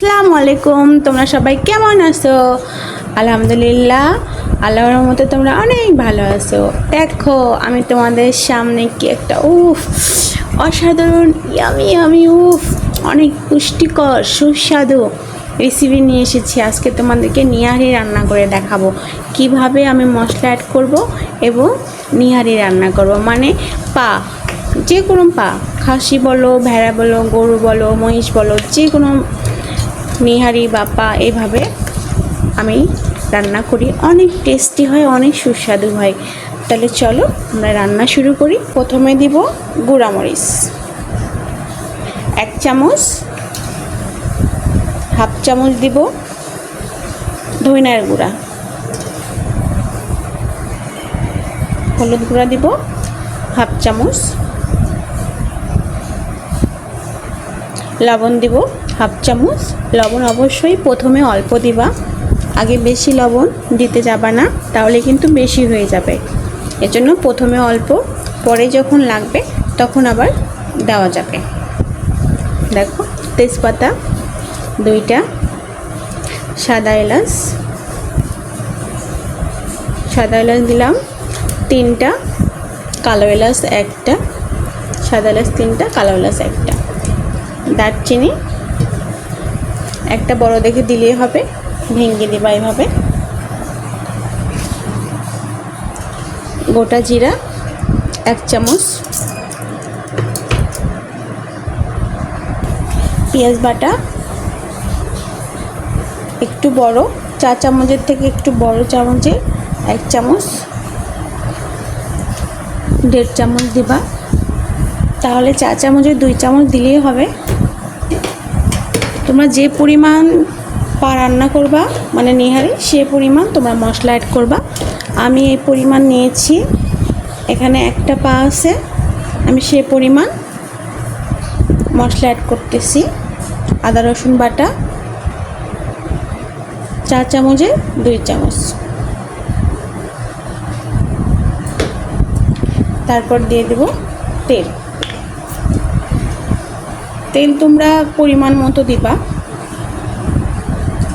আসসালামু আলাইকুম, তোমরা সবাই কেমন আছো? আলহামদুলিল্লাহ, আল্লাহর রহমতে তোমরা অনেক ভালো আছো। দেখো আমি তোমাদের সামনে কি একটা অসাধারণ ইয়ামি ইয়ামি অনেক পুষ্টিকর সুস্বাদু রেসিপি নিয়ে এসেছি। আজকে তোমাদেরকে নিহারি রান্না করে দেখাবো কিভাবে আমি মশলা অ্যাড করব এবং নিহারি রান্না করব। মানে পা, যে কোনো পা, খাসি বলো, ভেড়া বলো, গরু বলো, মহিষ বলো, যে কোনো নিহারি বা পা এভাবে আমি রান্না করি। অনেক টেস্টি হয়, অনেক সুস্বাদু হয়। তাহলে চলো আমরা রান্না শুরু করি। প্রথমে দিব গুঁড়ামরিচ 1 চামচ, হাফ চামচ দিব ধনিয়ার গুঁড়া, হলুদ গুঁড়া দিব হাফ চামচ, লবণ দিব হাফ চামচ। লবণ অবশ্যই প্রথমে অল্প দিবা, আগে বেশি লবণ দিতে যাবা না, তাহলে কিন্তু বেশি হয়ে যাবে। এজন্য প্রথমে অল্প, পরে যখন লাগবে তখন আবার দেওয়া যাবে। দেখো তেজপাতা 2টা, সাদা এলাচ দিলাম 3টা, কালো এলাচ 1টা, সাদা এলাচ 3টা, কালো এলাচ 1টা, দারচিনি একটা বড় দেখে দিলেই হবে, ভেঙে দিবা এভাবে। গোটা জিরা 1 চামচ, পেঁয়াজ বাটা একটু বড়, 4 চামচের থেকে একটু বড় চামচে 1 চামচ, 1.5 চামচ দিবা, তাহলে 4 চামচে 2 চামচ দিলেই হবে। তোমরা যে পরিমাণ পা রান্না করবা মানে নিহারি, সে পরিমাণ তোমরা মশলা অ্যাড করবা। আমি এই পরিমাণ নিয়েছি, এখানে একটা পা আছে, আমি সে পরিমাণ মশলা অ্যাড করতেছি। আদা রসুন বাটা 4 চামচে 2 চামচ, তারপর দিয়ে দেব তেল। তেল তোমরা পরিমাণ মতো দিবা,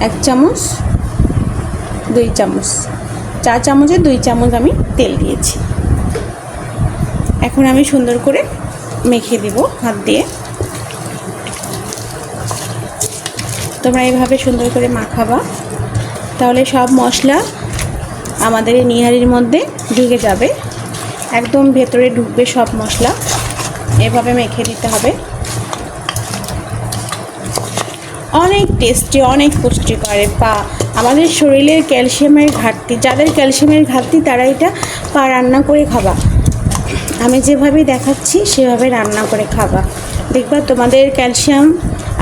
1 চামচ, 2 চামচ, 4 চামচে 2 চামচ আমি তেল দিয়েছি। এখন আমি সুন্দর করে মেখে দিব হাত দিয়ে। তোমরা এইভাবে সুন্দর করে মাখাবা, তাহলে সব মশলা আমাদের এই নিহারির মধ্যে ঢুকে যাবে, একদম ভেতরে ঢুকবে সব মশলা। এভাবে মেখে দিতে হবে। অনেক টেস্টি, অনেক পুষ্টিকর পা। আমাদের শরীরের ক্যালসিয়ামের ঘাটতি, যাদের ক্যালসিয়ামের ঘাটতি তারা এটা পা রান্না করে খাবা। আমি যেভাবে দেখাচ্ছি সেভাবে রান্না করে খাবা, দেখবা তোমাদের ক্যালসিয়াম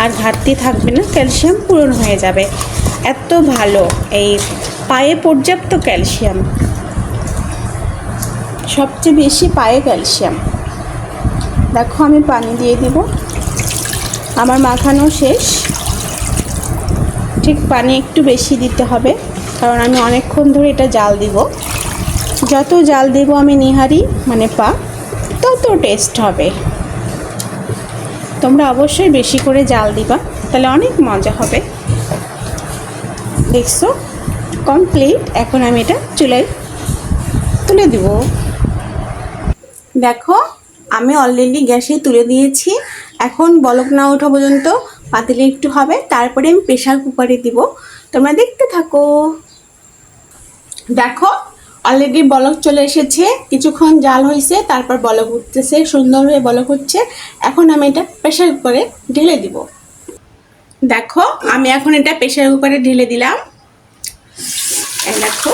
আর ঘাটতি থাকবে না, ক্যালসিয়াম পূরণ হয়ে যাবে। এত ভালো এই পায়ে পর্যাপ্ত ক্যালসিয়াম, সবচেয়ে বেশি পায়ে ক্যালসিয়াম। দেখো আমি পানি দিয়ে দিব, আমার মাখানো শেষ। ঠিক পানি একটু বেশি দিতে হবে, কারণ আমি অনেকক্ষণ ধরে এটা জাল দিব। যত জাল দেব আমি নিহারি মানে পা, তত টেস্ট হবে। তোমরা অবশ্যই বেশি করে জাল দিবা, তাহলে অনেক মজা হবে। দেখছো কমপ্লিট। এখন আমি এটা চুলায় তুলে দিব। দেখো আমি অলরেডি গ্যাসে তুলে দিয়েছি। এখন বলক না ওঠা পর্যন্ত পাতিলে একটু হবে, তারপরে আমি প্রেশার কুকারে দিব। তোমরা দেখতে থাকো। দেখো অলরেডি বলক চলে এসেছে, কিছুক্ষণ জাল হয়েছে, তারপর বলক উঠতেছে, সুন্দর হয়ে বলক হচ্ছে। এখন আমি এটা প্রেশার কুকারে ঢেলে দিব। দেখো আমি এখন এটা প্রেশার কুকারে ঢেলে দিলাম। দেখো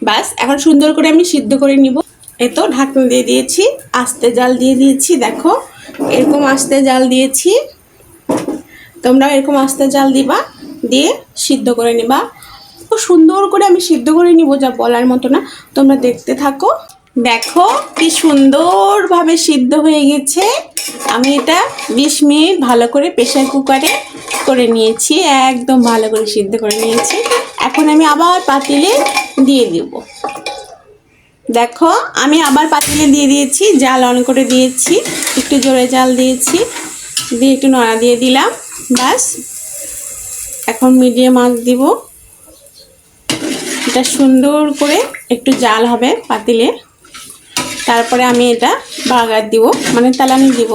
বাস, এখন সুন্দর করে আমি সিদ্ধ করে নিব। এই তো ঢাকনা দিয়ে দিয়েছি, আস্তে জাল দিয়ে দিয়েছি। দেখো এরকম আস্তে জাল দিয়েছি, তোমরা এরকম আস্তে জাল দিবা, দিয়ে সিদ্ধ করে নিবা। খুব সুন্দর করে আমি সিদ্ধ করে নিব, যা বলার মতো না। তোমরা দেখতে থাকো। দেখো কি সুন্দরভাবে সিদ্ধ হয়ে গেছে। আমি এটা 20 মিনিট ভালো করে প্রেশার কুকারে করে নিয়েছি, একদম ভালো করে সিদ্ধ করে নিয়েছি। এখন আমি আবার পাতিলে দিয়ে দেব। দেখো আমি আবার পাতিলে দিয়ে দিয়েছি, জাল অন করে দিয়েছি, একটু জোরে জাল দিয়েছি, দিয়ে একটু নাড়া দিয়ে দিলাম। বাস এখন মিডিয়াম আঁচ দিব। এটা সুন্দর করে একটু জাল হবে পাতিলে, তারপরে আমি এটা বাগার দিব, মানে তেলানি দিব।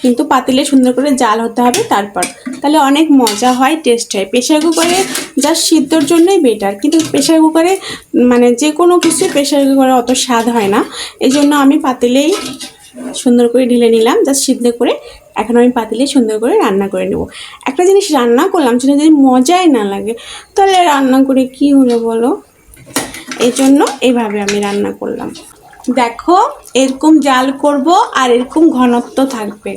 কিন্তু পাতিলে সুন্দর করে জাল হতে হবে, তারপর তাহলে অনেক মজা হয়, টেস্ট হয়। প্রেশার কুকারে যা সিদ্ধর জন্যই বেটার, কিন্তু প্রেশার কুকারে মানে যে কোনো কিছু প্রেশার কুকারে অত স্বাদ হয় না। এই জন্য আমি পাতিলেই সুন্দর করে ঢেলে নিলাম, জাস্ট সিদ্ধ করে। এখন আমি পাতিলে সুন্দর করে রান্না করে নেব। একটা জিনিস রান্না করলাম সেটা যদি মজাই না লাগে তাহলে রান্না করে কি হলো বলো? এই জন্য এইভাবে আমি রান্না করলাম। দেখো এরকম জাল করব আর এরকম ঘনত্ব থাকবে,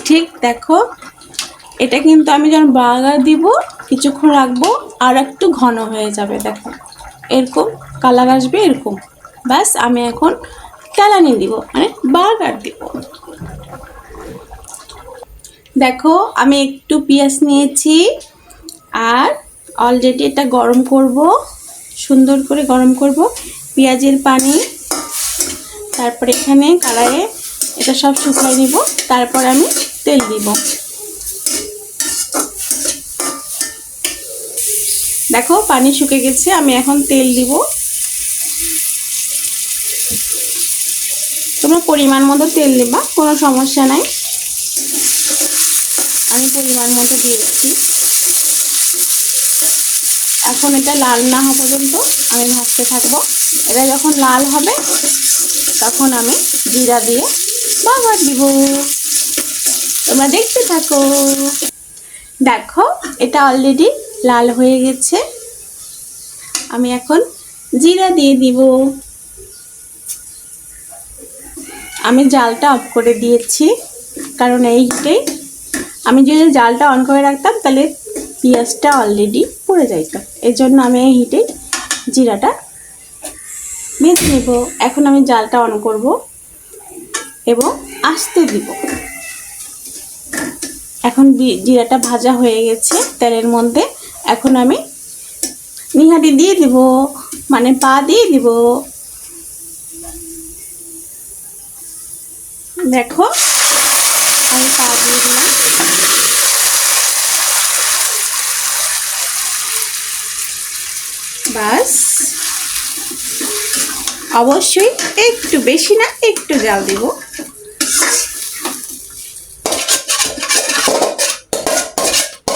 ঠিক দেখো। এটা কিন্তু আমি যখন বাগার দিব কিছুক্ষণ রাখবো আর একটু ঘন হয়ে যাবে। দেখো এরকম কালার আসবে এরকম। বাস আমি এখন তেলানি দিব, মানে বাগার দিব। দেখো আমি একটু পেঁয়াজ নিয়েছি আর অলরেডি এটা গরম করব, সুন্দর করে গরম করব পেঁয়াজের পানি। তারপর এখানে কড়াইয়ে এটা সব শুকিয়ে নিব, তারপর আমি তেল দিব। দেখো পানি শুকিয়ে গেছে, আমি এখন তেল দিব। তোমরা পরিমাণ মতো তেল দিবা, কোনো সমস্যা নাই। আমি পরিমাণ মতো দিয়েছি। এখন এটা লাল না হওয়া পর্যন্ত আমি ভাজতে থাকবো। এটা যখন লাল হবে তখন আমি জিরা দিয়ে বাগার দিব। তোমরা দেখতে থাকো। দেখো এটা অলরেডি লাল হয়ে গেছে, আমি এখন জিরা দিয়ে দিব। আমি জালটা অফ করে দিয়েছি, কারণ এইটাই আমি যদি জালটা অন করে রাখতাম তাহলে পেঁয়াজটা অলরেডি পড়ে যাইত। এই জন্য আমি এই হিটে জিরাটা ভেজে নেব। এখন আমি জালটা অন করব এবং আস্তে দিব। এখন জিরাটা ভাজা হয়ে গেছে তেলের মধ্যে। এখন আমি নিহারি দিয়ে দিব, মানে পা দিয়ে দিব। দেখো আমি পা দিয়ে দিলাম। বাস অবশ্যই একটু বেশি না, একটু জাল দিব।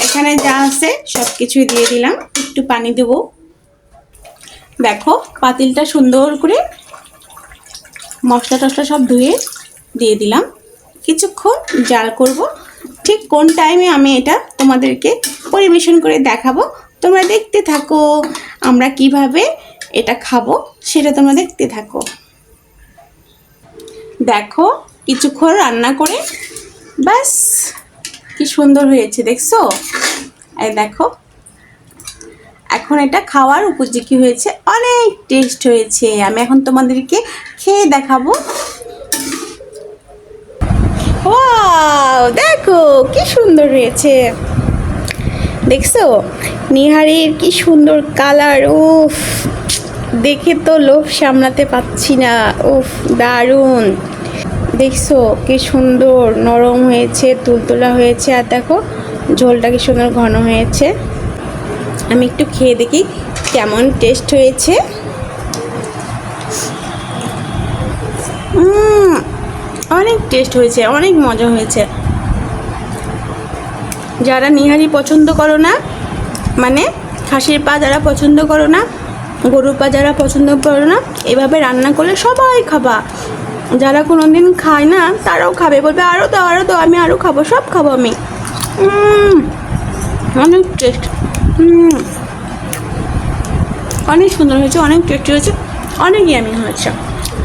এখানে যা আছে সব কিছুই দিয়ে দিলাম, একটু পানি দেব। দেখো পাতিলটা সুন্দর করে মশলা টশলা সব ধুয়ে দিয়ে দিলাম। কিছুক্ষণ জাল করব, ঠিক কোন টাইমে আমি এটা তোমাদেরকে পরিবেশন করে দেখাবো। তোমরা দেখতে থাকো, আমরা কিভাবে এটা খাবো সেটা তোমরা দেখতে থাকো। দেখো কিছুক্ষণ রান্না করে ব্যাস কি সুন্দর হয়েছে, দেখছো? এই দেখো এখন এটা খাওয়ার উপযোগী হয়েছে, অনেক টেস্ট হয়েছে। আমি এখন তোমাদেরকে খেয়ে দেখাবো। ওয়াও দেখো কি সুন্দর হয়েছে, দেখছো নিহারির কি সুন্দর কালার। উফ দেখে তো লোভ সামলাতে পাচ্ছি না। উফ দারুণ, দেখছো কি সুন্দর নরম হয়েছে, তুলতুলা হয়েছে। আর দেখো ঝোলটা কি সুন্দর ঘন হয়েছে। আমি একটু খেয়ে দেখি কেমন টেস্ট হয়েছে। অনেক টেস্ট হয়েছে, অনেক মজা হয়েছে। যারা নিহারি পছন্দ করো না, মানে খাসির পা যারা পছন্দ করো না, গরুর পা যারা পছন্দ করো না, এভাবে রান্না করলে সবাই খাবা। যারা কোনো দিন খায় না তারাও খাবে, বলবে আরও দাও আরও দাও, আমি আরও খাবো, সব খাবো আমি। অনেক টেস্ট, অনেক সুন্দর হয়েছে, অনেক টেস্টি হয়েছে, অনেক ইয়ামি হয়েছে।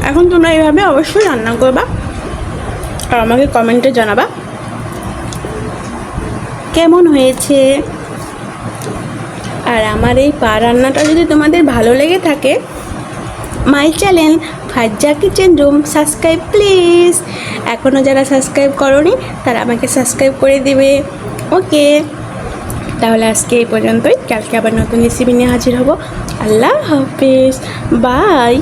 এখন তোমরা এইভাবে অবশ্যই রান্না করবা আর আমাকে কমেন্টে জানাবা কেমন হয়েছে। আর আমার এই পা রান্নাটা যদি তোমাদের ভালো লেগে থাকে, my channel Farza kitchen room subscribe please. এখনও যারা সাবস্ক্রাইব করোনি তারা আমাকে সাবস্ক্রাইব করে দিবে। ওকে, তাহলে আজকে এই পর্যন্তই। কালকে আবার নতুন রেসিপি নিয়ে হাজির হব। আল্লাহ হাফেজ, বাই।